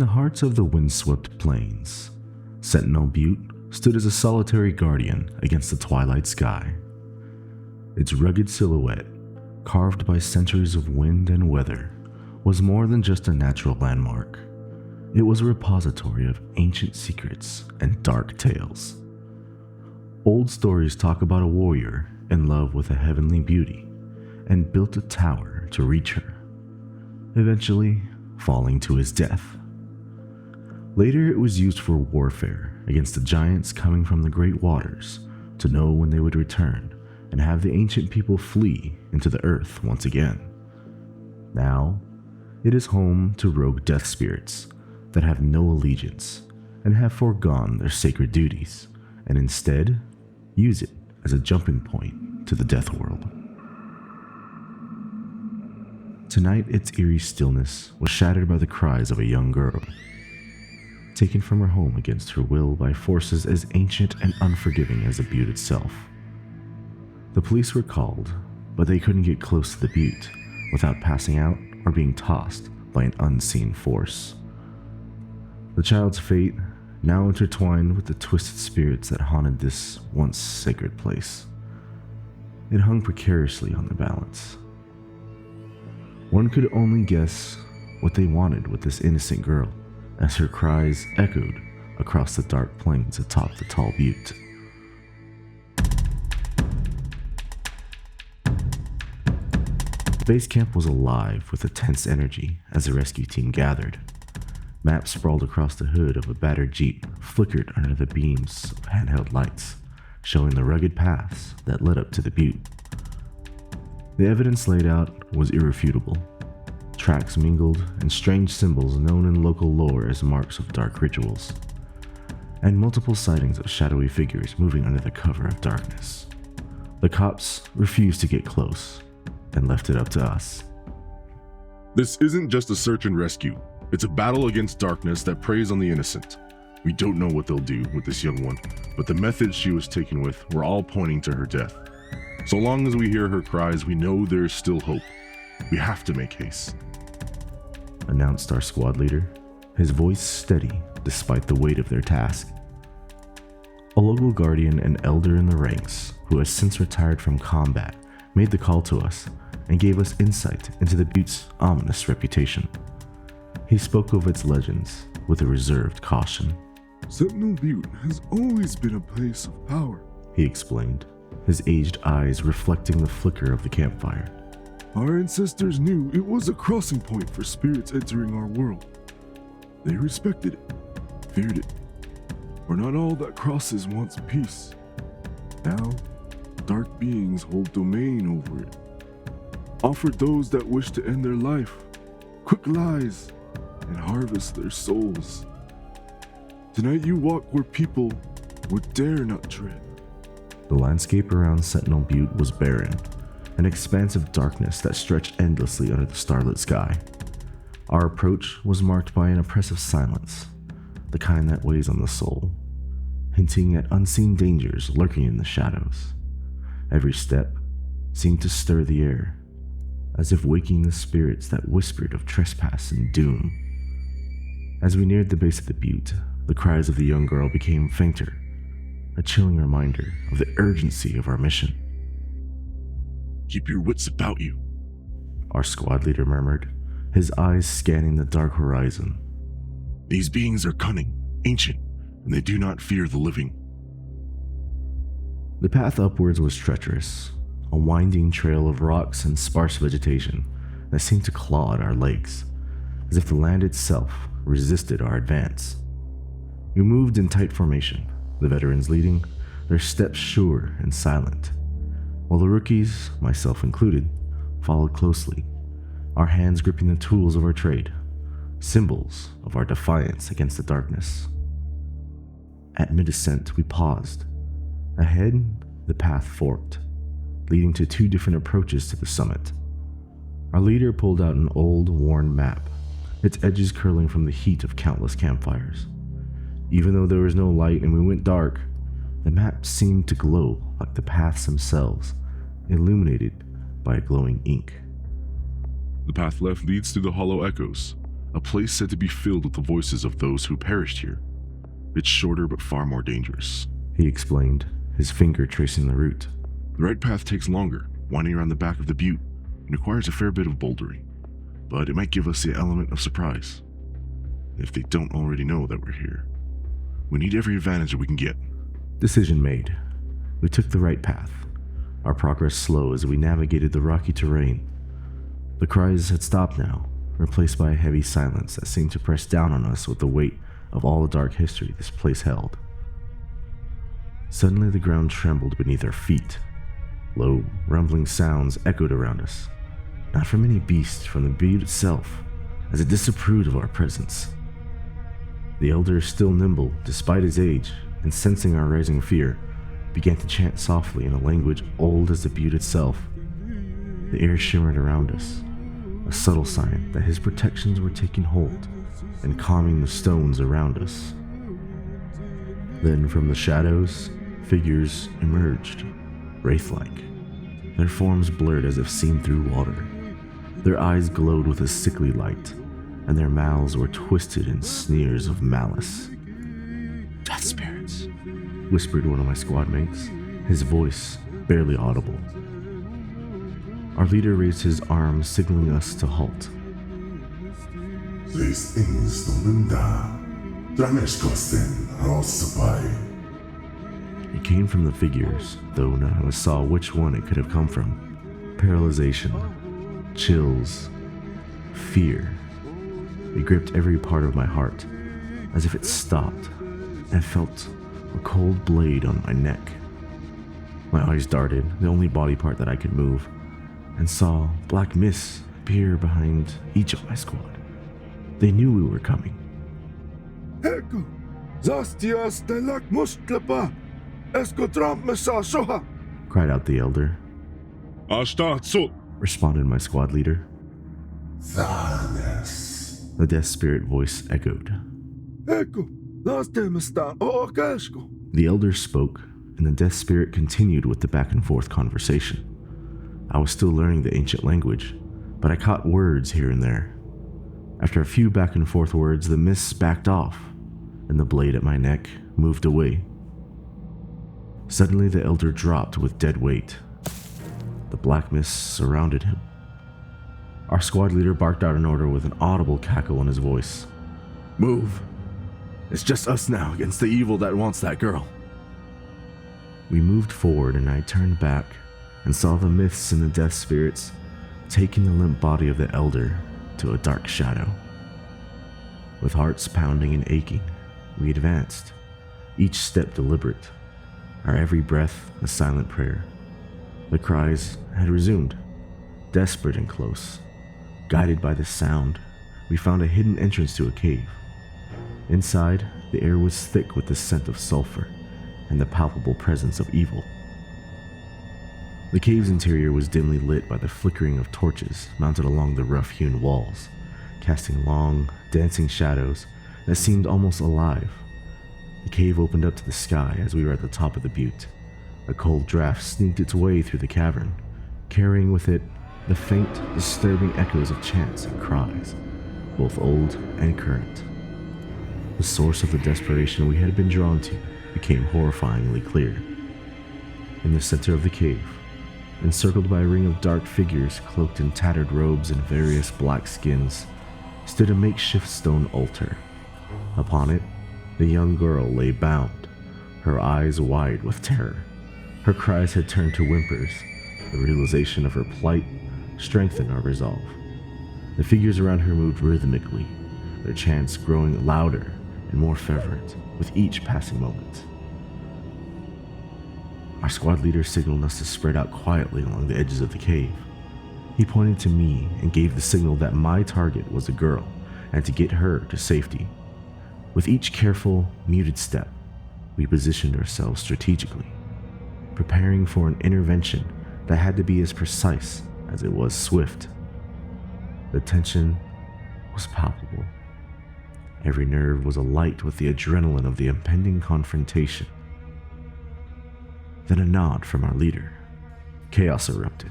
the heart of the windswept plains, Sentinel Butte stood as a solitary guardian against the twilight sky. Its rugged silhouette, carved by centuries of wind and weather, was more than just a natural landmark. It was a repository of ancient secrets and dark tales. Old stories talk about a warrior in love with a heavenly beauty and built a tower to reach her, eventually falling to his death. Later, it was used for warfare against the giants coming from the great waters to know when they would return and have the ancient people flee into the earth once again. Now, it is home to rogue death spirits that have no allegiance and have foregone their sacred duties and instead use it as a jumping point to the death world. Tonight, its eerie stillness was shattered by the cries of a young girl, taken from her home against her will by forces as ancient and unforgiving as the Butte itself. The police were called, but they couldn't get close to the Butte without passing out or being tossed by an unseen force. The child's fate now intertwined with the twisted spirits that haunted this once sacred place. It hung precariously on the balance. One could only guess what they wanted with this innocent girl as her cries echoed across the dark plains atop the tall Butte. The base camp was alive with a tense energy as the rescue team gathered. Maps sprawled across the hood of a battered Jeep flickered under the beams of handheld lights, showing the rugged paths that led up to the Butte. The evidence laid out was irrefutable. Tracks mingled and strange symbols known in local lore as marks of dark rituals, and multiple sightings of shadowy figures moving under the cover of darkness. The cops refused to get close and left it up to us. This isn't just a search and rescue. It's a battle against darkness that preys on the innocent. We don't know what they'll do with this young one, but the methods she was taken with were all pointing to her death. So long as we hear her cries, we know there's still hope. We have to make haste, announced our squad leader, his voice steady despite the weight of their task. A local guardian and elder in the ranks, who has since retired from combat, made the call to us and gave us insight into the Butte's ominous reputation. He spoke of its legends with a reserved caution. Sentinel Butte has always been a place of power, he explained, his aged eyes reflecting the flicker of the campfire. Our ancestors knew it was a crossing point for spirits entering our world. They respected it, feared it, for not all that crosses wants peace. Now, dark beings hold domain over it, offered those that wish to end their life quick lies and harvest their souls. Tonight you walk where people would dare not tread. The landscape around Sentinel Butte was barren, an expanse of darkness that stretched endlessly under the starlit sky. Our approach was marked by an oppressive silence, the kind that weighs on the soul, hinting at unseen dangers lurking in the shadows. Every step seemed to stir the air, as if waking the spirits that whispered of trespass and doom. As we neared the base of the Butte, the cries of the young girl became fainter, a chilling reminder of the urgency of our mission. Keep your wits about you, our squad leader murmured, his eyes scanning the dark horizon. These beings are cunning, ancient, and they do not fear the living. The path upwards was treacherous, a winding trail of rocks and sparse vegetation that seemed to claw at our legs, as if the land itself resisted our advance. We moved in tight formation, the veterans leading, their steps sure and silent, while the rookies, myself included, followed closely, our hands gripping the tools of our trade, symbols of our defiance against the darkness. At mid-ascent, we paused. Ahead, the path forked, leading to two different approaches to the summit. Our leader pulled out an old, worn map, its edges curling from the heat of countless campfires. Even though there was no light and we went dark, the map seemed to glow like the paths themselves, illuminated by a glowing ink. The path left leads to the hollow echoes, a place said to be filled with the voices of those who perished here. It's shorter but far more dangerous. He explained, his finger tracing the route. The right path takes longer, winding around the back of the butte, and requires a fair bit of bouldering. But it might give us the element of surprise. If they don't already know that we're here. We need every advantage that we can get. Decision made. We took the right path, our progress slow as we navigated the rocky terrain. The cries had stopped now, replaced by a heavy silence that seemed to press down on us with the weight of all the dark history this place held. Suddenly the ground trembled beneath our feet. Low, rumbling sounds echoed around us, not from any beast, from the butte itself, as it disapproved of our presence. The elder, still nimble despite his age, and sensing our rising fear, began to chant softly in a language old as the butte itself. The air shimmered around us, a subtle sign that his protections were taking hold and calming the stones around us. Then from the shadows, figures emerged, wraith-like, their forms blurred as if seen through water. Their eyes glowed with a sickly light, and their mouths were twisted in sneers of malice. "Death spirits," whispered one of my squad mates, his voice barely audible. Our leader raised his arm, signaling us to halt. These things Dominda, Drameshkosten, Rosapai. It came from the figures, though none of us saw which one it could have come from. Paralyzation, chills, fear. It gripped every part of my heart, as if it stopped, and I felt a cold blade on my neck. My eyes darted, the only body part that I could move, and saw black mists appear behind each of my squad. They knew we were coming. Eko, Zastias Delak Mustlapa, Escotramp Mesashoha, Cried out the elder, Ashtatsut! responded my squad leader. Tharnes. The death spirit voice echoed. Eko, Zastemistan, Okashko. The elder spoke, and the death spirit continued with the back and forth conversation. I was still learning the ancient language, but I caught words here and there. After a few back and forth words, the mists backed off, and the blade at my neck moved away. Suddenly the elder dropped with dead weight. The black mist surrounded him. Our squad leader barked out an order with an audible cackle in his voice. "Move! It's just us now against the evil that wants that girl." We moved forward, and I turned back and saw the myths and the death spirits taking the limp body of the elder to a dark shadow. With hearts pounding and aching, we advanced, each step deliberate, our every breath a silent prayer. The cries had resumed, desperate and close. Guided by the sound, we found a hidden entrance to a cave. Inside, the air was thick with the scent of sulfur and the palpable presence of evil. The cave's interior was dimly lit by the flickering of torches mounted along the rough-hewn walls, casting long, dancing shadows that seemed almost alive. The cave opened up to the sky as we were at the top of the butte. A cold draft sneaked its way through the cavern, carrying with it the faint, disturbing echoes of chants and cries, both old and current. The source of the desperation we had been drawn to became horrifyingly clear. In the center of the cave, encircled by a ring of dark figures cloaked in tattered robes and various black skins, stood a makeshift stone altar. Upon it, the young girl lay bound, her eyes wide with terror. Her cries had turned to whimpers. The realization of her plight strengthened our resolve. The figures around her moved rhythmically, their chants growing louder and more fervent with each passing moment. Our squad leader signaled us to spread out quietly along the edges of the cave. He pointed to me and gave the signal that my target was a girl and to get her to safety. With each careful, muted step, we positioned ourselves strategically, preparing for an intervention that had to be as precise as it was swift. The tension was palpable. Every nerve was alight with the adrenaline of the impending confrontation. Then a nod from our leader. Chaos erupted.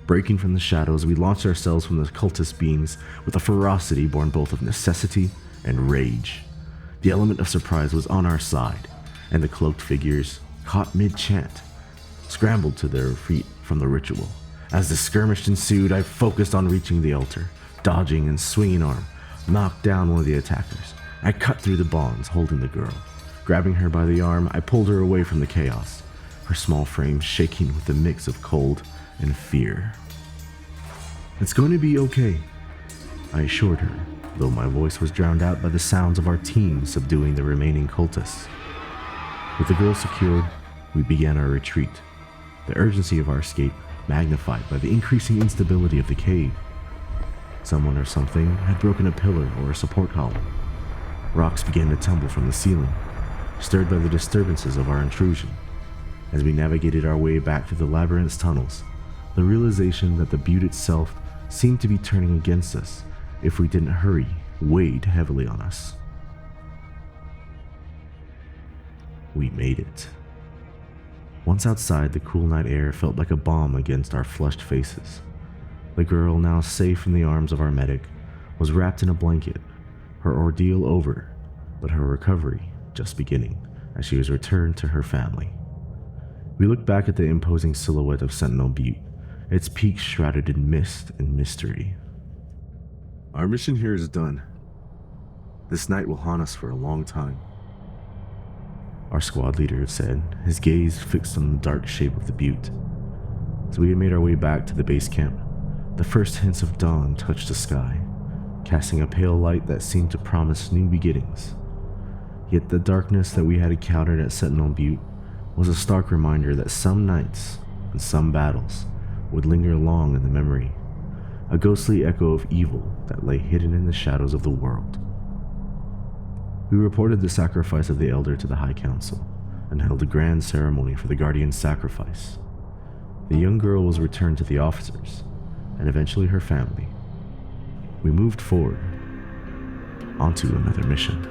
Breaking from the shadows, we launched ourselves from the cultist beings with a ferocity born both of necessity and rage. The element of surprise was on our side, and the cloaked figures, caught mid-chant, scrambled to their feet from the ritual. As the skirmish ensued, I focused on reaching the altar, dodging and swinging arm, knocked down one of the attackers. I cut through the bonds, holding the girl. Grabbing her by the arm, I pulled her away from the chaos, her small frame shaking with a mix of cold and fear. "It's going to be okay," I assured her, though my voice was drowned out by the sounds of our team subduing the remaining cultists. With the girl secured, we began our retreat, the urgency of our escape magnified by the increasing instability of the cave. Someone or something had broken a pillar or a support column. Rocks began to tumble from the ceiling, stirred by the disturbances of our intrusion. As we navigated our way back through the labyrinth's tunnels, the realization that the butte itself seemed to be turning against us if we didn't hurry weighed heavily on us. We made it. Once outside, the cool night air felt like a balm against our flushed faces. The girl, now safe in the arms of our medic, was wrapped in a blanket, her ordeal over, but her recovery just beginning as she was returned to her family. We looked back at the imposing silhouette of Sentinel Butte, its peak shrouded in mist and mystery. "Our mission here is done. This night will haunt us for a long time," our squad leader said, his gaze fixed on the dark shape of the butte. As we had made our way back to the base camp, the first hints of dawn touched the sky, casting a pale light that seemed to promise new beginnings. Yet the darkness that we had encountered at Sentinel Butte was a stark reminder that some nights and some battles would linger long in the memory, a ghostly echo of evil that lay hidden in the shadows of the world. We reported the sacrifice of the elder to the High Council and held a grand ceremony for the Guardian's sacrifice. The young girl was returned to the officers and eventually her family. We moved forward onto another mission.